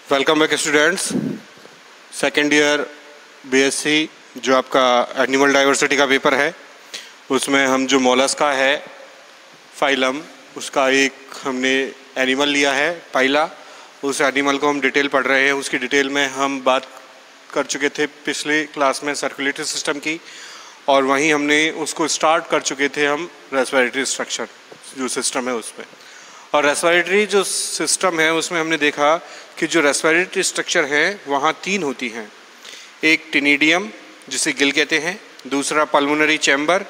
Welcome back students. Second year BSc जो आपका animal diversity का पेपर है उसमें हम जो मोलस्का है फाइलम उसका एक हमने एनिमल लिया है पाइला। उस एनिमल को हम डिटेल पढ़ रहे हैं। उसकी डिटेल में हम बात कर चुके थे पिछले क्लास में सर्कुलेटरी सिस्टम की, और वहीं हमने उसको स्टार्ट कर चुके थे हम रेस्पिरेटरी स्ट्रक्चर जो सिस्टम है उसमें। और रेस्पिरेटरी जो सिस्टम है उसमें हमने देखा कि जो रेस्पिरेटरी स्ट्रक्चर है वहाँ तीन होती हैं। एक टिनिडियम जिसे गिल कहते हैं, दूसरा पल्मोनरी चैम्बर,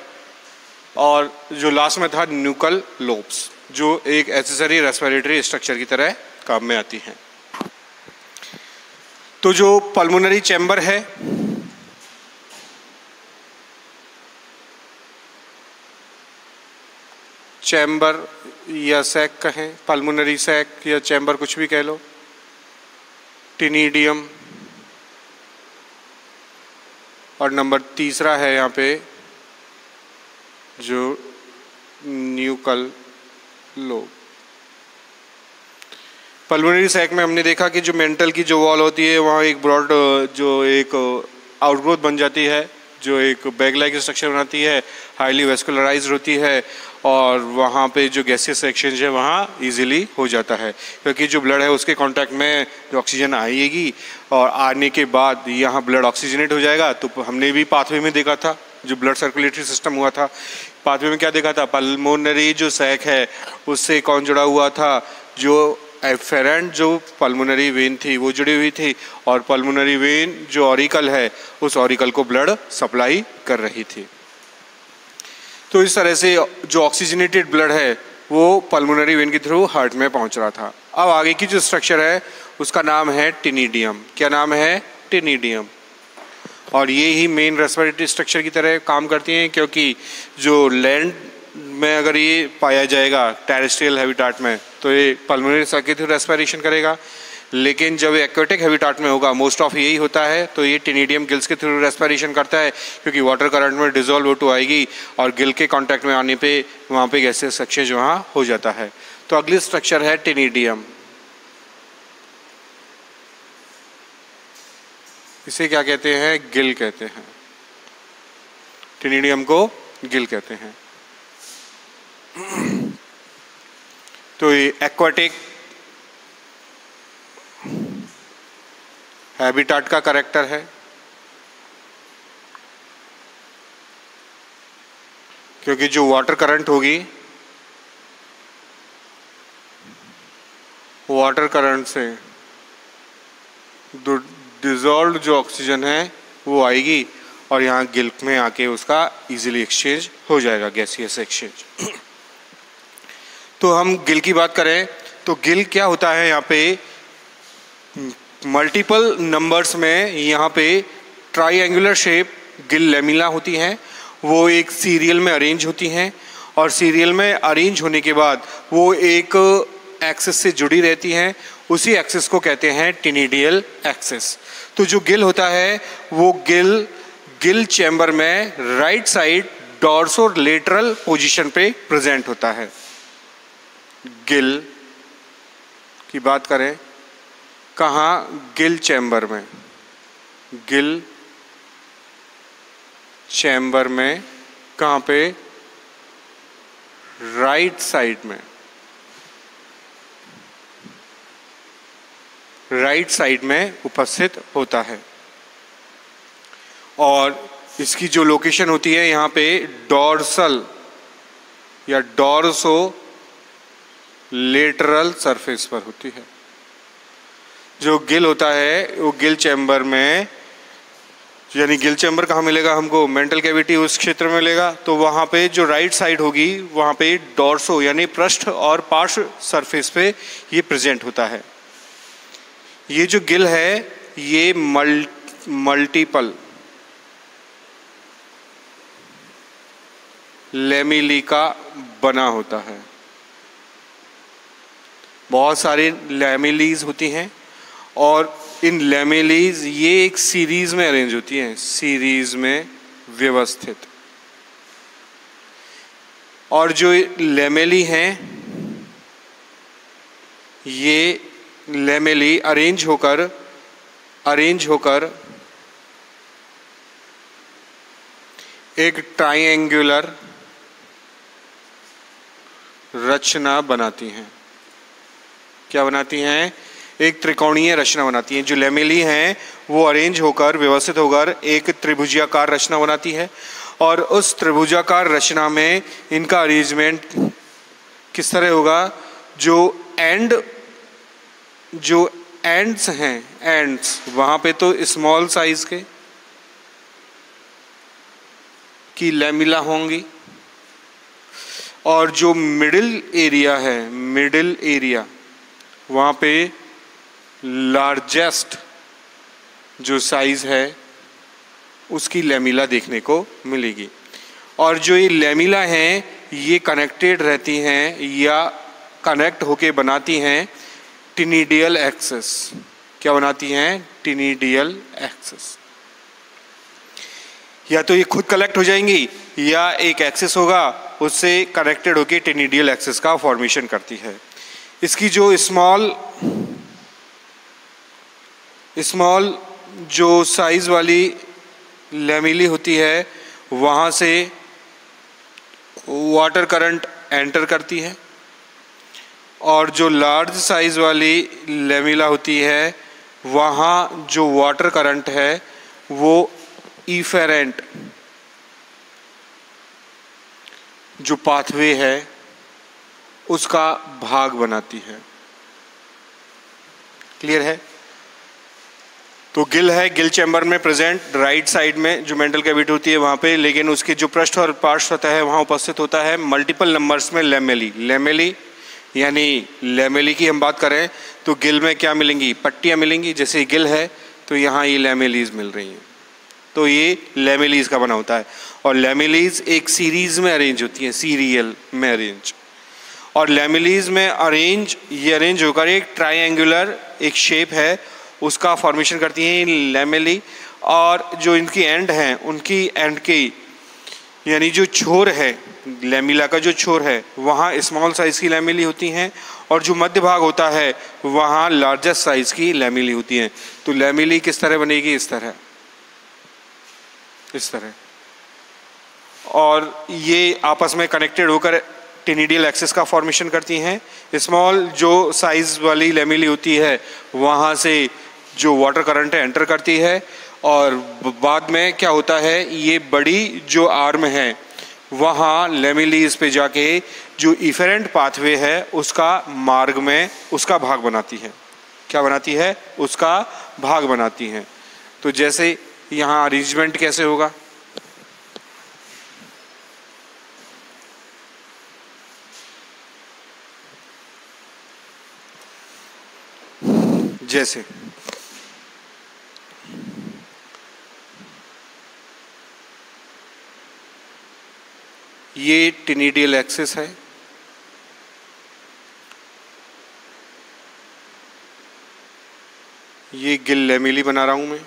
और जो लास्ट में था न्यूकल लोब्स जो एक एक्सेसरी रेस्पिरेटरी स्ट्रक्चर की तरह काम में आती हैं। तो जो पल्मोनरी चैम्बर है चैम्बर या सैक कहें, पल्मोनरी सैक या चैम्बर कुछ भी कह लो, टिनिडियम, और नंबर तीसरा है यहाँ पे जो न्यूकल लोब। पल्मोनरी सैक में हमने देखा कि जो मेंटल की जो वॉल होती है वहाँ एक ब्रॉड जो एक आउटग्रोथ बन जाती है जो एक बैग लाइक स्ट्रक्चर बनाती है, हाईली वेस्कुलराइज्ड होती है, और वहाँ पे जो गैसियस एक्सचेंज है वहाँ इजीली हो जाता है क्योंकि जो ब्लड है उसके कांटेक्ट में जो ऑक्सीजन आएगी और आने के बाद यहाँ ब्लड ऑक्सीजनेट हो जाएगा। तो हमने भी पाथवे में देखा था जो ब्लड सर्कुलेटरी सिस्टम हुआ था, पाथवे में क्या देखा था, पल्मोनरी जो सैक है उससे कौन जुड़ा हुआ था, जो एफेरेंट जो पल्मोनरी वेन थी वो जुड़ी हुई थी, और पल्मोनरी वेन जो ऑरिकल है उस ऑरिकल को ब्लड सप्लाई कर रही थी। तो इस तरह से जो ऑक्सीजनेटेड ब्लड है वो पल्मोनरी वेन के थ्रू हार्ट में पहुंच रहा था। अब आगे की जो स्ट्रक्चर है उसका नाम है टिनिडियम। क्या नाम है? टिनिडियम। और ये ही मेन रेस्पिरेटरी स्ट्रक्चर की तरह काम करती हैं क्योंकि जो लैंड में अगर ये पाया जाएगा टेरेस्ट्रियल हैबिटाट में तो ये पल्मोनरी सैक के थ्रू रेस्पिरेशन करेगा, लेकिन जब एक्वेटिक हैबिटाट में होगा मोस्ट ऑफ यही होता है तो ये टिनिडियम गिल्स के थ्रू रेस्पिरेशन करता है क्योंकि वाटर करंट में डिजोल्व हो आएगी और गिल के कांटेक्ट में आने पे वहाँ पे गैसेस एक्सचेंज वहाँ हो जाता है। तो अगली स्ट्रक्चर है टिनिडियम। इसे क्या कहते हैं? गिल कहते हैं। टिनिडियम को गिल कहते हैं। तो ये एक्वाटिक हैबिटाट का कैरेक्टर है क्योंकि जो वाटर करंट होगी वाटर करंट से डिजॉल्व जो ऑक्सीजन है वो आएगी और यहाँ गिल में आके उसका इजीली एक्सचेंज हो जाएगा, गैसियस एक्सचेंज। तो हम गिल की बात करें तो गिल क्या होता है, यहाँ पे मल्टीपल नंबर्स में यहाँ पे ट्राइएंगुलर शेप गिल लैमिला होती हैं, वो एक सीरियल में अरेंज होती हैं, और सीरियल में अरेंज होने के बाद वो एक एक्सिस से जुड़ी रहती हैं। उसी एक्सिस को कहते हैं टिनिडियल एक्सिस। तो जो गिल होता है वो गिल चैम्बर में राइट साइड डॉर्सोलेटरल पोजीशन पे प्रेजेंट होता है। गिल की बात करें कहाँ? गिल चैम्बर में। गिल चैम्बर में कहाँ पे? राइट साइड में। राइट साइड में उपस्थित होता है, और इसकी जो लोकेशन होती है यहाँ पे डॉर्सल या डॉर्सो लेटरल सरफेस पर होती है। जो गिल होता है वो गिल चैम्बर में, यानी गिल चैम्बर कहाँ मिलेगा हमको? मेंटल कैविटी उस क्षेत्र में मिलेगा। तो वहाँ पे जो राइट साइड होगी वहाँ पे डॉर्सो यानी पृष्ठ और पार्श्व सरफेस पे ये प्रेजेंट होता है। ये जो गिल है ये मल्टीपल लैमेली का बना होता है। बहुत सारे लैमेलीज होती हैं और इन लैमेलीज ये एक सीरीज में अरेंज होती हैं, सीरीज में व्यवस्थित। और जो लैमेली हैं ये लेमेली अरेंज होकर एक ट्राइएंगुलर रचना बनाती हैं। क्या बनाती हैं? एक त्रिकोणीय रचना बनाती हैं। जो लेमेली हैं वो अरेंज होकर, व्यवस्थित होकर एक त्रिभुजाकार रचना बनाती है, और उस त्रिभुजाकार रचना में इनका अरेंजमेंट किस तरह होगा? जो एंड्स हैं, एंड्स वहाँ पे तो स्मॉल साइज की लेमिला होंगी, और जो मिडिल एरिया है, मिडिल एरिया वहाँ पे लार्जेस्ट जो साइज है उसकी लेमिला देखने को मिलेगी। और जो ये लेमिला हैं ये कनेक्टेड रहती हैं या कनेक्ट होके बनाती हैं टिनिडियल एक्सिस। क्या बनाती हैं? टिनिडियल एक्सिस। या तो ये खुद कलेक्ट हो जाएंगी या एक एक्सिस होगा उससे कनेक्टेड होके टिनिडियल एक्सिस का फॉर्मेशन करती है। इसकी जो स्मॉल जो साइज वाली लेमिली होती है वहाँ से वाटर करंट एंटर करती है, और जो लार्ज साइज वाली लेमिला होती है वहाँ जो वाटर करंट है वो इफेरेंट जो पाथवे है उसका भाग बनाती है। क्लियर है? तो गिल है, गिल चैम्बर में प्रेजेंट राइट साइड में जो मेंटल कैविटी होती है वहाँ पे, लेकिन उसके जो पृष्ठ और पार्श्व सतह है वहाँ उपस्थित होता है मल्टीपल नंबर्स में लेमेली। यानी लेमेली की हम बात करें तो गिल में क्या मिलेंगी? पट्टियाँ मिलेंगी। जैसे गिल है तो यहाँ ये लेमेलीज मिल रही हैं, तो ये लेमेलीज का बना होता है। और लेमेलीज एक सीरीज में अरेंज होती हैं, सीरियल में अरेंज, और लेमेलीज में अरेंज होकर एक ट्राइएंगुलर एक शेप है उसका फॉर्मेशन करती हैं लेमेली। और जो इनकी एंड हैं उनकी एंड की यानी जो छोर है लेमिला का, जो छोर है वहाँ स्मॉल साइज की लेमिली होती हैं, और जो मध्य भाग होता है वहाँ लार्जेस्ट साइज की लेमिली होती हैं। तो लेमिली किस तरह बनेगी? इस तरह। और ये आपस में कनेक्टेड होकर टिनिडियल एक्सिस का फॉर्मेशन करती हैं। स्मॉल जो साइज वाली लेमिली होती है वहाँ से जो वाटर करंट है एंटर करती है, और बाद में क्या होता है ये बड़ी जो आर्म है वहाँ लेमिलीज पे जाके जो इफेरेंट पाथवे है उसका मार्ग में उसका भाग बनाती है। क्या बनाती है? उसका भाग बनाती हैं। तो जैसे यहाँ अरेंजमेंट कैसे होगा? जैसे ये टिनिडियल एक्सिस है, ये गिल लेमिली बना रहा हूं मैं,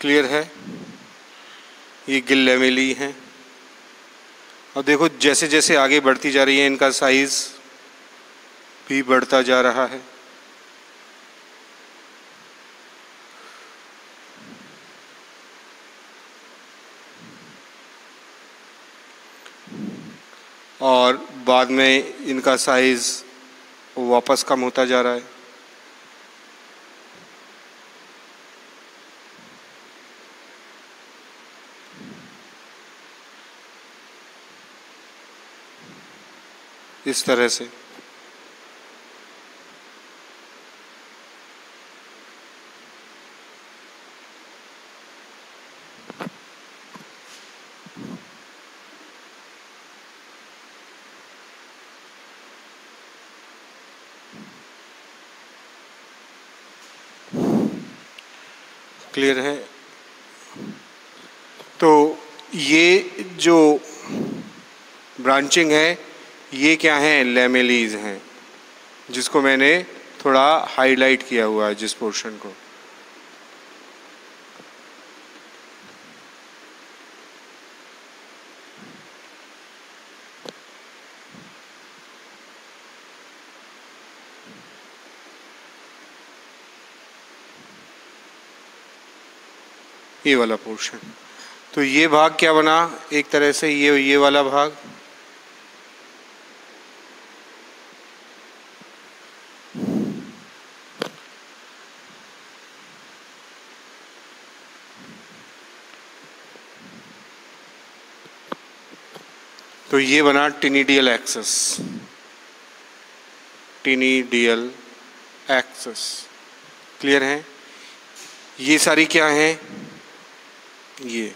क्लियर है? ये गिल लेमिली हैं। और देखो जैसे जैसे आगे बढ़ती जा रही है इनका साइज भी बढ़ता जा रहा है। और बाद में इनका साइज वापस कम होता जा रहा है। इस तरह से क्लियर है? तो ये जो ब्रांचिंग है ये क्या है? लेमेलीज हैं, जिसको मैंने थोड़ा हाईलाइट किया हुआ है जिस पोर्शन को। ये वाला पोर्शन। तो ये भाग क्या बना, एक तरह से ये वाला भाग, तो ये बना टेनिडियल एक्सिस, टेनिडियल एक्सिस। क्लियर है? ये सारी क्या है, ये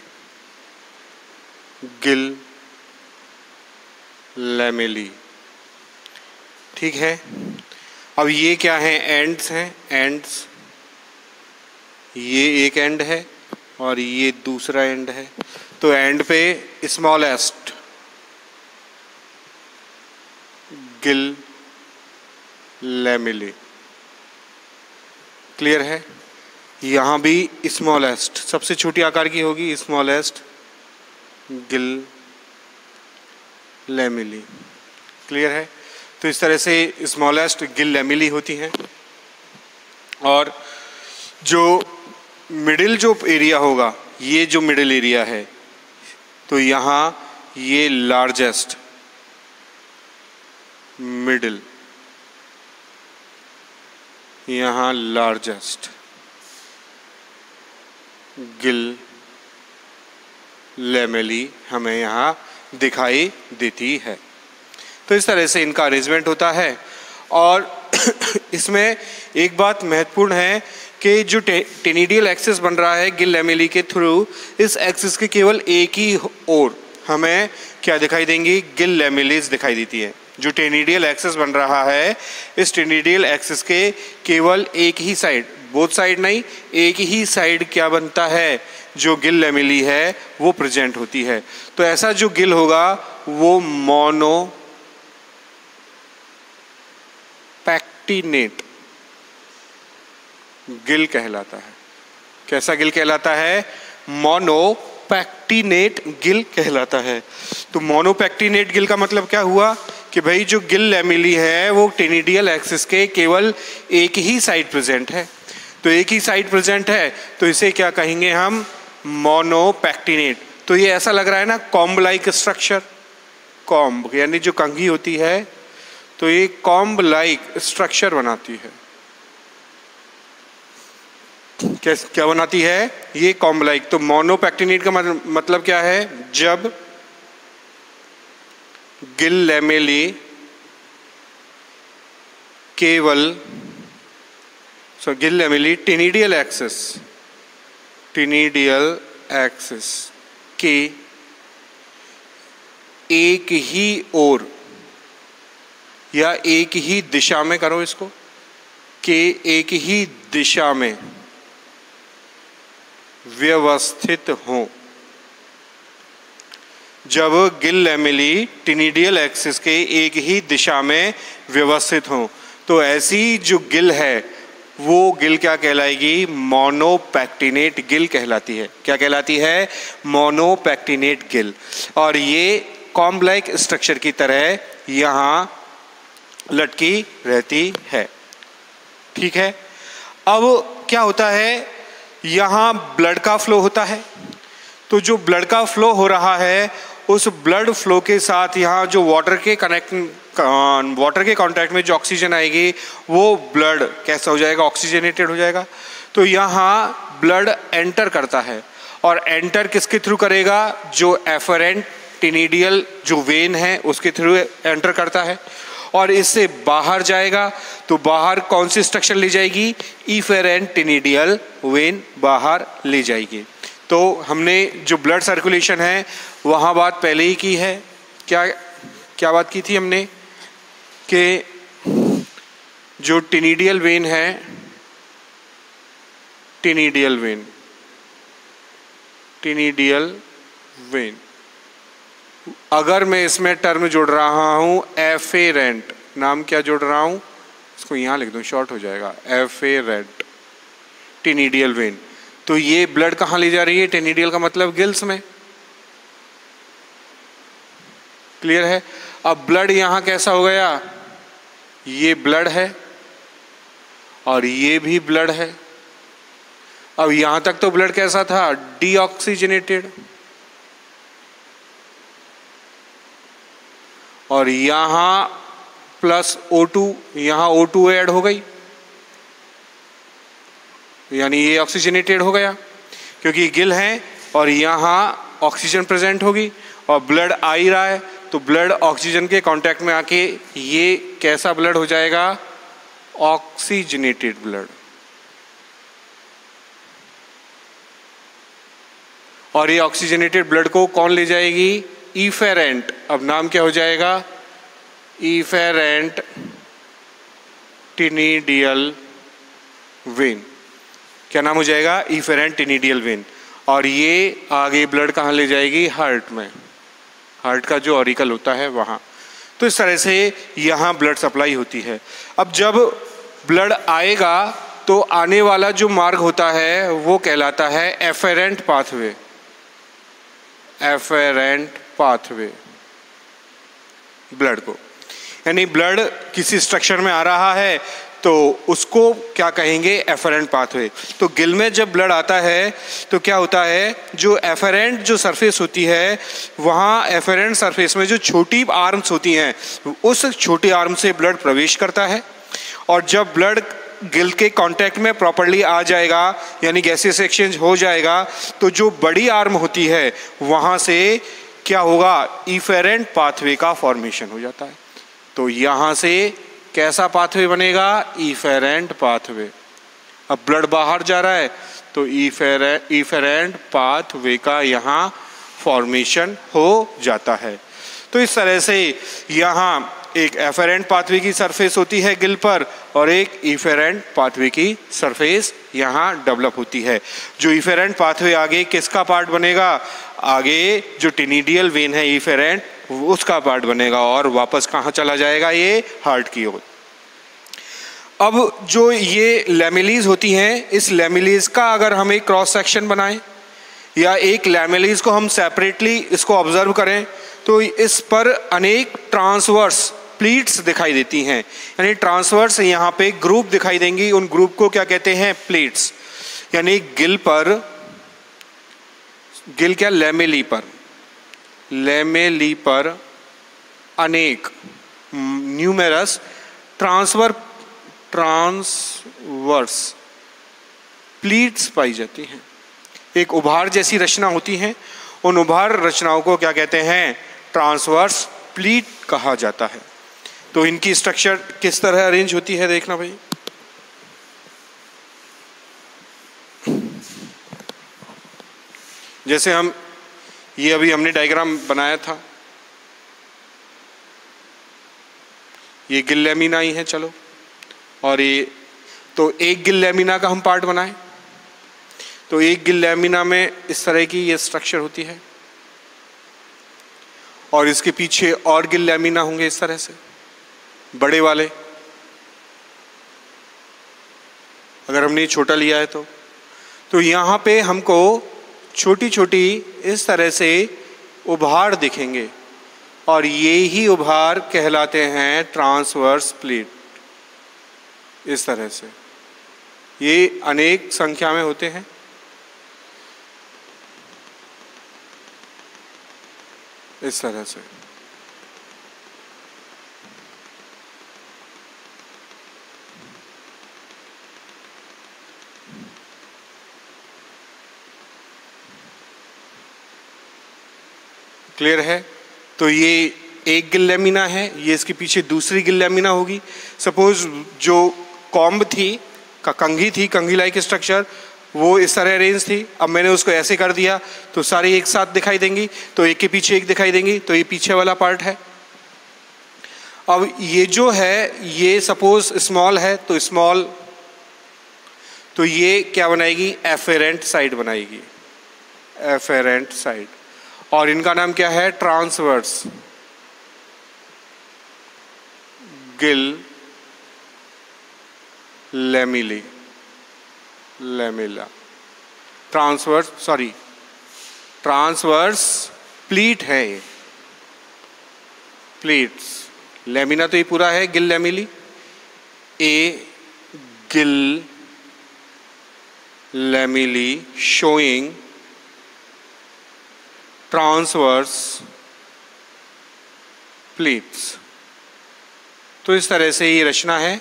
गिल लैमेली। ठीक है, अब ये क्या है, एंड्स हैं, एंड्स। ये एक एंड है और ये दूसरा एंड है। तो एंड पे स्मॉलेस्ट गिल लैमेली। क्लियर है? यहाँ भी स्मॉलेस्ट, सबसे छोटी आकार की होगी स्मॉलेस्ट गिल लैमेली। क्लियर है? तो इस तरह से स्मॉलेस्ट गिल लैमेली होती हैं। और जो मिडिल जो एरिया होगा, ये जो मिडिल एरिया है, तो यहाँ ये लार्जेस्ट मिडिल, यहाँ लार्जेस्ट गिल लैमेली हमें यहाँ दिखाई देती है। तो इस तरह से इनका अरेंजमेंट होता है। और इसमें एक बात महत्वपूर्ण है कि जो टेनिडियल एक्सिस बन रहा है गिल लैमेली के थ्रू, इस एक्सिस के केवल एक ही ओर हमें क्या दिखाई देंगी, गिल लैमेलीज दिखाई देती है। जो टेनिडियल एक्सिस बन रहा है, इस टेनिडियल एक्सिस के केवल एक ही साइड, बोथ साइड नहीं, एक ही साइड क्या बनता है, जो गिल लैमेली है वो प्रेजेंट होती है। तो ऐसा जो गिल होगा वो मोनोपैक्टिनेट गिल कहलाता है। कैसा गिल कहलाता है? मोनोपैक्टिनेट गिल कहलाता है। तो मोनोपैक्टिनेट गिल का मतलब क्या हुआ कि भाई जो गिल लैमेली है वो टेनिडियल एक्सिस के केवल एक ही साइड प्रेजेंट है। तो एक ही साइड प्रेजेंट है, तो इसे क्या कहेंगे हम, मोनोपैक्टिनेट। तो ये ऐसा लग रहा है ना, कॉम्ब लाइक स्ट्रक्चर, कॉम्ब यानी जो कंघी होती है, तो ये कॉम्ब लाइक स्ट्रक्चर बनाती है। क्या बनाती है? ये कॉम्ब लाइक। तो मोनोपैक्टिनेट का मतलब क्या है, जब गिल लैमेली केवल गिल लैमेली टेनिडियल एक्सिस के एक ही ओर या एक ही दिशा में, करो इसको, के एक ही दिशा में व्यवस्थित हो। जब गिल लैमेली टेनिडियल एक्सिस के एक ही दिशा में व्यवस्थित हो, तो ऐसी जो गिल है वो गिल क्या कहलाएगी, मोनोपैक्टिनेट गिल कहलाती है। क्या कहलाती है? मोनोपैक्टिनेट गिल। और ये कॉम्ब लाइक स्ट्रक्चर की तरह यहाँ लटकी रहती है। ठीक है, अब क्या होता है, यहाँ ब्लड का फ्लो होता है। तो जो ब्लड का फ्लो हो रहा है, उस ब्लड फ्लो के साथ यहाँ जो वाटर के कांटेक्ट में जो ऑक्सीजन आएगी, वो ब्लड कैसा हो जाएगा, ऑक्सीजनेटेड हो जाएगा। तो यहाँ ब्लड एंटर करता है, और एंटर किसके थ्रू करेगा, जो एफरेंट टेनिडियल जो वेन है उसके थ्रू एंटर करता है। और इससे बाहर जाएगा, तो बाहर कौन सी स्ट्रक्चर ले जाएगी, इफेरेंट टेनिडियल वेन बाहर ले जाएगी। तो हमने जो ब्लड सर्कुलेशन है वहाँ बात पहले ही की है। क्या बात की थी हमने, कि जो टेनिडियल वेन है, टेनिडियल वेन, अगर मैं इसमें टर्म जोड़ रहा हूँ एफेरेंट, नाम क्या जोड़ रहा हूँ, इसको यहाँ लिख दूँ, शॉर्ट हो जाएगा, एफेरेंट टेनिडियल वेन। तो ये ब्लड कहाँ ले जा रही है, टेनिडियल का मतलब गिल्स में। क्लियर है? अब ब्लड यहाँ कैसा हो गया, ये ब्लड है और ये भी ब्लड है। अब यहां तक तो ब्लड कैसा था, डीऑक्सीजनेटेड, और यहां प्लस O2, यहां O2 ऐड हो गई, यानी ये ऑक्सीजनेटेड हो गया क्योंकि गिल है, और यहां ऑक्सीजन प्रेजेंट होगी और ब्लड आ ही रहा है, तो ब्लड ऑक्सीजन के कांटेक्ट में आके ये कैसा ब्लड हो जाएगा, ऑक्सीजनेटेड ब्लड। और ये ऑक्सीजनेटेड ब्लड को कौन ले जाएगी, इफेरेंट। अब नाम क्या हो जाएगा, इफेरेंट टिनिडियल वेन। क्या नाम हो जाएगा, इफेरेंट टिनिडियल वेन। और ये आगे ब्लड कहाँ ले जाएगी, हार्ट में, हार्ट का जो ऑरिकल होता है वहाँ। तो इस तरह से यहाँ ब्लड सप्लाई होती है। अब जब ब्लड आएगा तो आने वाला जो मार्ग होता है वो कहलाता है efferent pathway, efferent pathway blood को। यानी ब्लड किसी स्ट्रक्चर में आ रहा है तो उसको क्या कहेंगे, एफेरेंट पाथवे। तो गिल में जब ब्लड आता है तो क्या होता है, जो एफेरेंट जो सरफेस होती है वहाँ एफेरेंट सरफेस में जो छोटी आर्म्स होती हैं उस छोटी आर्म से ब्लड प्रवेश करता है, और जब ब्लड गिल के कांटेक्ट में प्रॉपर्ली आ जाएगा यानी गैसेस एक्सचेंज हो जाएगा, तो जो बड़ी आर्म होती है वहाँ से क्या होगा, इफेरेंट पाथवे का फॉर्मेशन हो जाता है। तो यहाँ से कैसा पाथवे बनेगा, इफेरेंट पाथवे। अब ब्लड बाहर जा रहा है तो इफेरेंट पाथवे का यहाँ फॉर्मेशन हो जाता है। तो इस तरह से यहाँ एक एफेरेंट पाथवे की सरफेस होती है गिल पर, और एक इफेरेंट पाथवे की सरफेस यहाँ डेवलप होती है। जो इफेरेंट पाथवे आगे किसका पार्ट बनेगा, आगे जो टिनिडियल वेन है इफेरेंट उसका पार्ट बनेगा, और वापस कहाँ चला जाएगा, ये हार्ट की ओर। अब जो ये लैमेलीज होती हैं, इस लैमेलीज का अगर हम एक क्रॉस सेक्शन बनाएं या एक लैमेलीज को हम सेपरेटली इसको ऑब्जर्व करें तो इस पर अनेक ट्रांसवर्स प्लीट्स दिखाई देती हैं। यानी ट्रांसवर्स यहाँ पे ग्रुप दिखाई देंगी, उन ग्रुप को क्या कहते हैं, प्लेट्स। यानी गिल पर, गिल क्या, लैमेली पर, लैमेली पर अनेक न्यूमेरस ट्रांसवर्स प्लीट्स पाई जाती हैं। एक उभार जैसी रचना होती हैं, उन उभार रचनाओं को क्या कहते हैं, ट्रांसवर्स प्लीट कहा जाता है। तो इनकी स्ट्रक्चर किस तरह अरेंज होती है, देखना भाई। जैसे हम ये अभी हमने डायग्राम बनाया था, ये गिल लैमिना ही है, चलो, और ये तो एक गिल लैमिना का हम पार्ट बनाए, तो एक गिल लैमिना में इस तरह की ये स्ट्रक्चर होती है, और इसके पीछे और गिल लैमिना होंगे इस तरह से बड़े वाले। अगर हमने छोटा लिया है तो यहाँ पे हमको छोटी छोटी इस तरह से उभार दिखेंगे, और ये ही उभार कहलाते हैं ट्रांसवर्स प्लीट। इस तरह से ये अनेक संख्या में होते हैं। इस तरह से क्लियर है। तो ये एक गिल लैमिना है, ये इसके पीछे दूसरी गिल लैमिना होगी। सपोज जो कॉम्ब थी, कंघी थी, कंघी लाइक स्ट्रक्चर, वो इस तरह अरेंज थी। अब मैंने उसको ऐसे कर दिया तो सारी एक साथ दिखाई देंगी, तो एक के पीछे एक दिखाई देंगी, तो ये पीछे वाला पार्ट है। अब ये जो है ये सपोज स्मॉल है तो स्मॉल, तो ये क्या बनाएगी, एफेरेंट साइड बनाएगी, एफेरेंट साइड। और इनका नाम क्या है, transverse Gill lamellae, lamella transverse pleat है ये, प्लीट्स। लैमिना तो ये पूरा है गिल लैमिली, ए Gill lamella showing transverse pleats। तो इस तरह से ये रचना है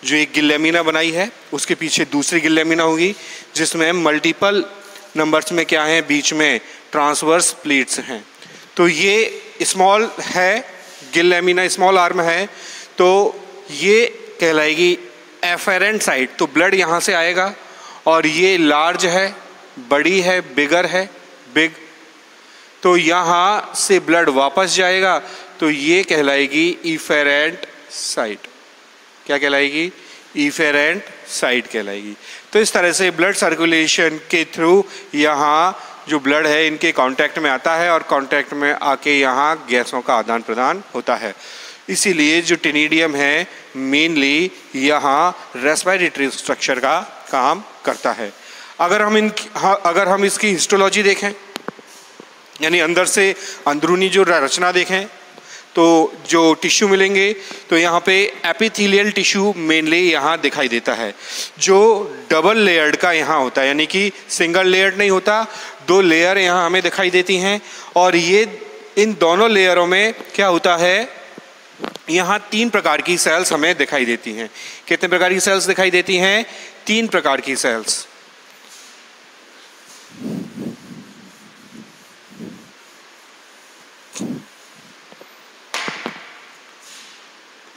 जो एक गिल बनाई है, उसके पीछे दूसरी गिल होगी जिसमें मल्टीपल नंबर्स में क्या है, बीच में ट्रांसवर्स प्लीट्स हैं। तो ये स्मॉल है, गिल स्मॉल आर्म है, तो ये कहलाएगी एफेरेंट साइट। तो ब्लड यहाँ से आएगा और ये लार्ज है, बड़ी है, बिगर है, बिग, तो यहाँ से ब्लड वापस जाएगा, तो ये कहलाएगी इफेरेंट साइट। क्या कहलाएगी? इफेरेंट साइट कहलाएगी। तो इस तरह से ब्लड सर्कुलेशन के थ्रू यहाँ जो ब्लड है इनके कांटेक्ट में आता है और कांटेक्ट में आके यहाँ गैसों का आदान प्रदान होता है। इसीलिए जो टेनिडियम है मेनली यहाँ रेस्पिरेटरी स्ट्रक्चर का काम करता है। अगर हम इसकी हिस्टोलॉजी देखें, यानी अंदर से अंदरूनी जो रचना देखें, तो जो टिश्यू मिलेंगे तो यहाँ पे एपिथेलियल टिश्यू मेनली यहाँ दिखाई देता है, जो डबल लेयर्ड का यहाँ होता है, यानी कि सिंगल लेयर्ड नहीं होता, 2 लेयर यहाँ हमें दिखाई देती हैं। और ये इन दोनों लेयरों में क्या होता है, यहाँ 3 प्रकार की सेल्स हमें दिखाई देती हैं। कितने प्रकार की सेल्स दिखाई देती हैं? 3 प्रकार की सेल्स।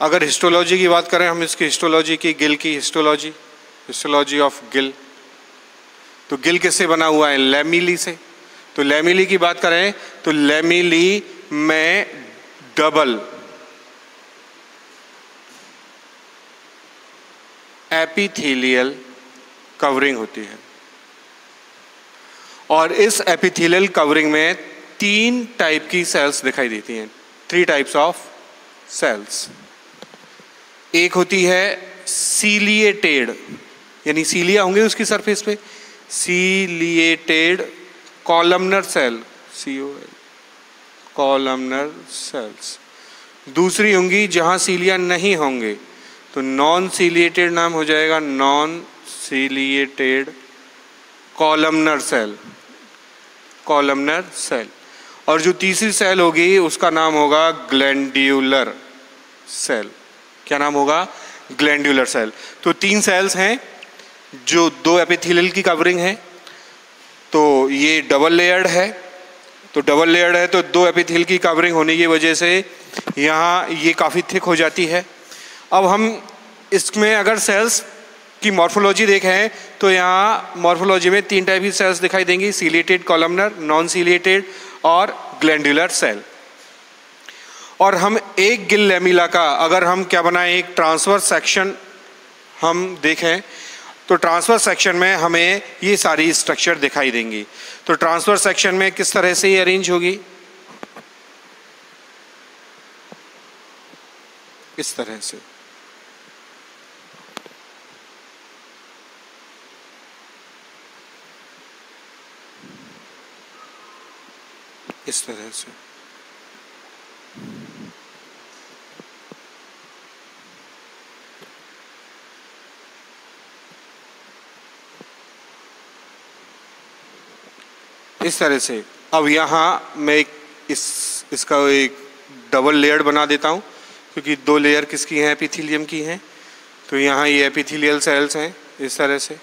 अगर हिस्टोलॉजी की बात करें हम, इसकी हिस्टोलॉजी की, गिल की हिस्टोलॉजी ऑफ गिल, तो गिल किससे बना हुआ है? लैमेली से। तो लैमेली की बात करें तो लैमेली में डबल एपिथेलियल कवरिंग होती है, और इस एपिथेलियल कवरिंग में 3 टाइप की सेल्स दिखाई देती हैं, 3 टाइप्स ऑफ सेल्स। एक होती है सीलिएटेड, यानी सीलिया होंगे उसकी सरफेस पे, ciliated columnar cell, COL, columnar cells. दूसरी होंगी जहां सीलिया नहीं होंगे, तो नॉन सीलिएटेड नाम हो जाएगा, non ciliated columnar cell, columnar cell. और जो तीसरी सेल होगी उसका नाम होगा ग्लैंड्यूलर सेल। क्या नाम होगा? Glandular cell. तो 3 सेल्स हैं जो 2 एपिथेलियल की कवरिंग है, तो ये डबल लेयर्ड है, तो डबल लेयर्ड है तो 2 एपिथेलियल की कवरिंग होने की वजह से यहाँ ये काफ़ी थिक हो जाती है। अब हम इसमें अगर सेल्स की मॉर्फोलॉजी देखें तो यहाँ मॉर्फोलॉजी में 3 टाइप की सेल्स दिखाई देंगी, सीलिएटेड, कॉलमनर, नॉन सीलिएटेड और ग्लैंड्यूलर सेल। और हम एक गिल लैमेला का अगर हम क्या बनाएं, एक ट्रांसवर्स सेक्शन हम देखें, तो ट्रांसवर्स सेक्शन में हमें ये सारी स्ट्रक्चर दिखाई देंगी। तो ट्रांसवर्स सेक्शन में किस तरह से ये अरेंज होगी? इस तरह से। इस तरह से। इस तरह से। अब यहाँ मैं इसका एक डबल लेयर बना देता हूँ, क्योंकि 2 लेयर किसकी हैं? एपिथेलियम की हैं। तो यहाँ ये एपिथेलियल सेल्स हैं इस तरह से।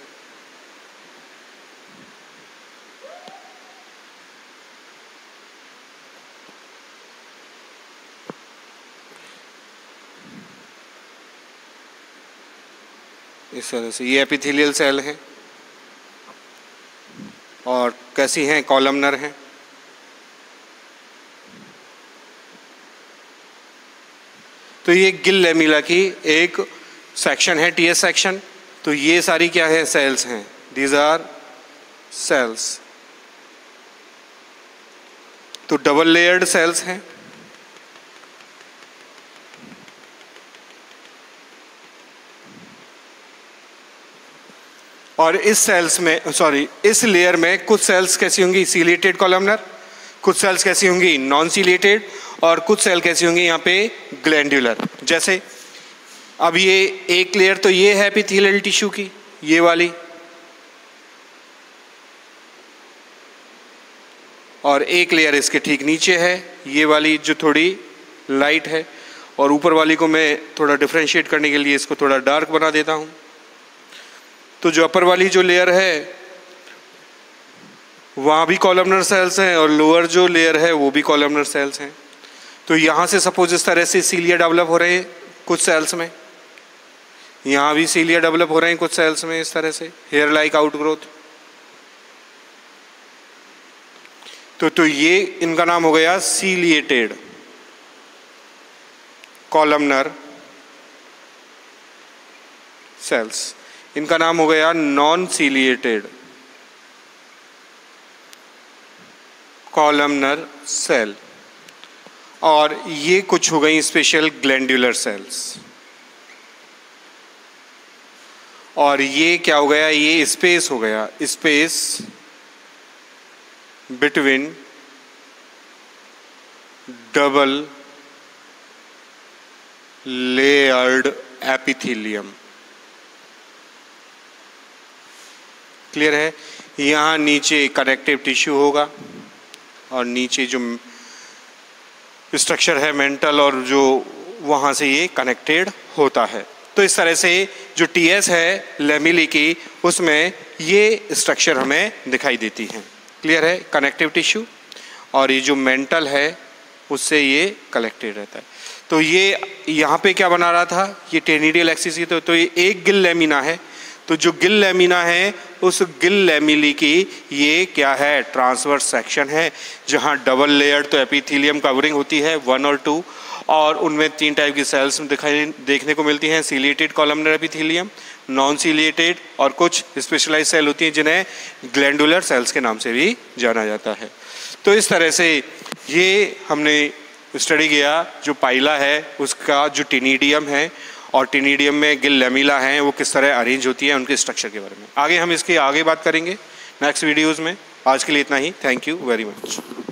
इस तरह से ये एपिथेलियल सेल हैं और कैसी हैं? कॉलमनर हैं। तो ये गिल लैमेला की एक सेक्शन है, TS सेक्शन। तो ये सारी क्या है? सेल्स हैं, दीज आर सेल्स। तो डबल लेयर्ड सेल्स हैं। और इस सेल्स में इस लेयर में कुछ सेल्स कैसी होंगी? सीलिएटेड कॉलमनर, कुछ सेल्स कैसी होंगी? नॉन सीलिएटेड, और कुछ सेल कैसी होंगी यहाँ पे? ग्लैंड्यूलर। जैसे अब ये एक लेयर तो ये है एपिथेलियल टिश्यू की, ये वाली, और एक लेयर इसके ठीक नीचे है, ये वाली जो थोड़ी लाइट है, और ऊपर वाली को मैं थोड़ा डिफ्रेंशिएट करने के लिए इसको थोड़ा डार्क बना देता हूँ। तो जो अपर वाली जो लेयर है वहाँ भी कॉलमनर सेल्स हैं और लोअर जो लेयर है वो भी कॉलमनर सेल्स हैं। तो यहाँ से सपोज इस तरह से सीलिया डेवलप हो रहे हैं कुछ सेल्स में, यहाँ भी सीलिया डेवलप हो रहे हैं कुछ सेल्स में इस तरह से, हेयर लाइक आउटग्रोथ। तो ये इनका नाम हो गया सीलिएटेड कॉलमनर सेल्स। इनका नाम हो गया नॉन सीलिएटेड कॉलमनर सेल। और ये कुछ हो गई स्पेशल ग्लैंडुलर सेल्स। और ये क्या हो गया, ये स्पेस हो गया, space between double layered epithelium. Clear है? यहाँ नीचे कनेक्टिव टिश्यू होगा और नीचे जो स्ट्रक्चर है मेंटल और जो वहाँ से ये कनेक्टेड होता है। तो इस तरह से जो टीएस है लैमेली की, उसमें ये स्ट्रक्चर हमें दिखाई देती हैं। क्लियर है? कनेक्टिव टिश्यू और ये जो मेंटल है उससे ये कलेक्टेड रहता है। तो ये यहाँ पे क्या बना रहा था, ये टेनिडियल एक्सिस की, तो ये एक गिल लैमिना है। तो जो गिल लैमिना है उस गिल लैमिली की ये क्या है, ट्रांसवर्स सेक्शन है, जहाँ डबल लेयर्ड तो एपिथेलियम कवरिंग होती है 1 और 2, और उनमें 3 टाइप की सेल्स देखने को मिलती हैं, ciliated columnar epithelium, non ciliated, और कुछ स्पेशलाइज सेल होती हैं जिन्हें ग्लैंडुलर सेल्स के नाम से भी जाना जाता है। तो इस तरह से ये हमने स्टडी किया जो पाइला है उसका जो टिनिडियम है, और टिनिडियम में गिल लैमिला हैं वो किस तरह अरेंज होती है, उनके स्ट्रक्चर के बारे में आगे हम इसकी आगे बात करेंगे नेक्स्ट वीडियोज़ में। आज के लिए इतना ही। Thank you very much.